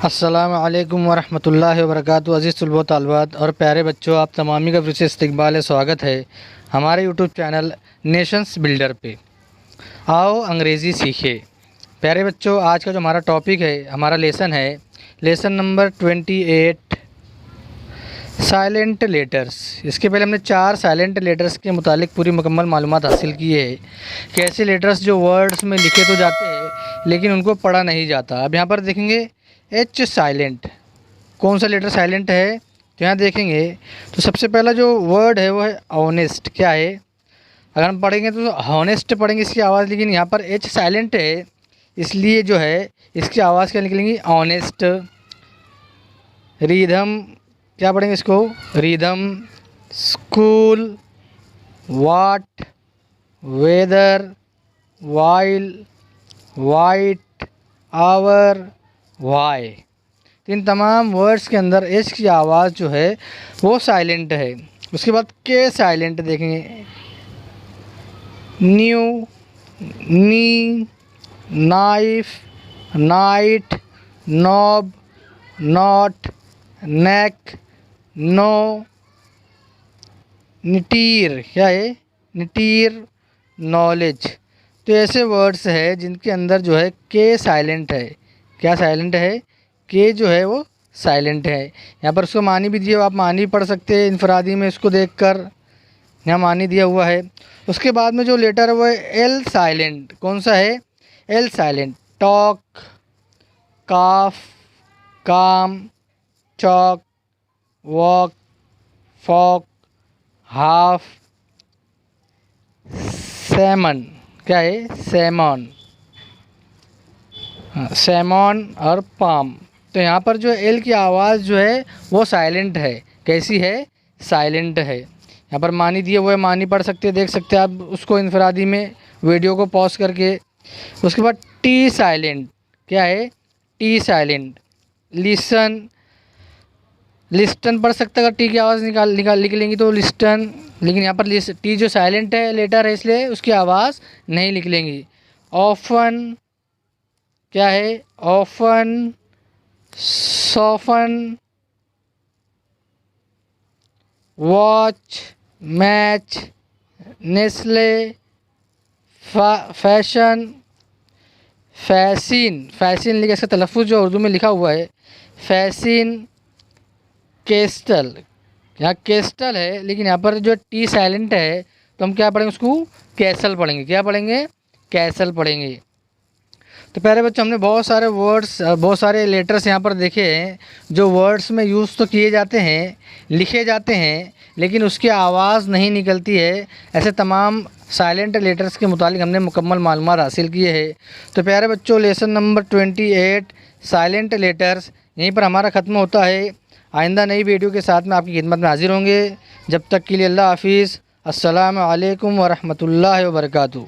अस्सलामु अलैकुम वरहमतुल्लाहि वबरकातुहू। अज़ीज़ तलबा तालिबात और प्यारे बच्चों, आप तमामी का फिर से इस्तकबाल स्वागत है हमारे यूट्यूब चैनल नेशंस बिल्डर पे। आओ अंग्रेज़ी सीखे। प्यारे बच्चों, आज का जो हमारा टॉपिक है, हमारा लेसन है, लेसन नंबर 28 साइलेंट लेटर्स। इसके पहले हमने 4 साइलेंट लेटर्स के मुतालिक पूरी मुकम्मल मालूमात हासिल की है कि ऐसे लेटर्स जो वर्ड्स में लिखे तो जाते हैं लेकिन उनको पढ़ा नहीं जाता। अब यहाँ पर देखेंगे एच साइलेंट, कौन सा लेटर साइलेंट है तो यहाँ देखेंगे तो सबसे पहला जो वर्ड है वो है ऑनेस्ट। क्या है, अगर हम पढ़ेंगे तो हॉनेस्ट पढ़ेंगे इसकी आवाज़, लेकिन यहाँ पर एच साइलेंट है इसलिए जो है इसकी आवाज़ क्या निकलेंगी, ऑनेस्ट। रिदम, क्या पढ़ेंगे इसको, rhythm. School, what, weather, while, white, hour, why. तो इन तमाम वर्ड्स के अंदर एच की आवाज़ जो है वो साइलेंट है। उसके बाद के साइलेंट देखेंगे, new, knee, knife, knight, knob, not, neck, no, knitter. क्या है, निटीर, नॉलेज। तो ऐसे वर्ड्स है जिनके अंदर जो है के साइलेंट है। क्या साइलेंट है, के जो है वो साइलेंट है। यहाँ पर उसको मानी भी दिया, आप मानी पढ़ सकते हैं इनफरादी में इसको देखकर, यहाँ मानी दिया हुआ है। उसके बाद में जो लेटर है वो है एल साइलेंट। कौन सा है, L silent. Talk, calf, calm, chalk, walk, folk, half, salmon. क्या है, सैमन, सैमन और पाम। तो यहाँ पर जो एल की आवाज़ जो है वो साइलेंट है। कैसी है, साइलेंट है। यहाँ पर मानी दिए हुए, मानी पढ़ सकते हैं, देख सकते हैं आप उसको इनफरादी में वीडियो को पॉज करके। उसके बाद टी साइलेंट। क्या है, टी साइलेंट। लिसन, लिस्टन पढ़ सकते हैं, अगर टी की आवाज़ लिख लेंगी तो लिस्टन, लेकिन यहाँ पर टी जो साइलेंट है लेटर है इसलिए उसकी आवाज़ नहीं लिख लेंगी। ऑफन, क्या है, often, soften, watch, match, nestle, fashion, fasten. Fasten लिखा, इसका तलफ़ुज़ जो उर्दू में लिखा हुआ है फैसिन। केस्टल, यहाँ केस्टल है लेकिन यहाँ पर जो टी साइलेंट है तो हम क्या पढ़ेंगे, उसको कैसल पढ़ेंगे। क्या पढ़ेंगे, कैसल पढ़ेंगे। तो प्यारे बच्चों, हमने बहुत सारे वर्ड्स, बहुत सारे लेटर्स यहाँ पर देखे हैं जो वर्ड्स में यूज़ तो किए जाते हैं, लिखे जाते हैं, लेकिन उसकी आवाज़ नहीं निकलती है। ऐसे तमाम साइलेंट लेटर्स के मुतालिक हमने मुकम्मल मालूमात हासिल किए हैं। तो प्यारे बच्चों, लेसन नंबर 28 साइलेंट लेटर्स यहीं पर हमारा ख़त्म होता है। आइंदा नई वीडियो के साथ में आपकी खिदमत में हाजिर होंगे। जब तक के लिए अल्लाह हाफिज़। अस्सलामु अलैकुम वरहमतुल्लाहि वबरकातुहू।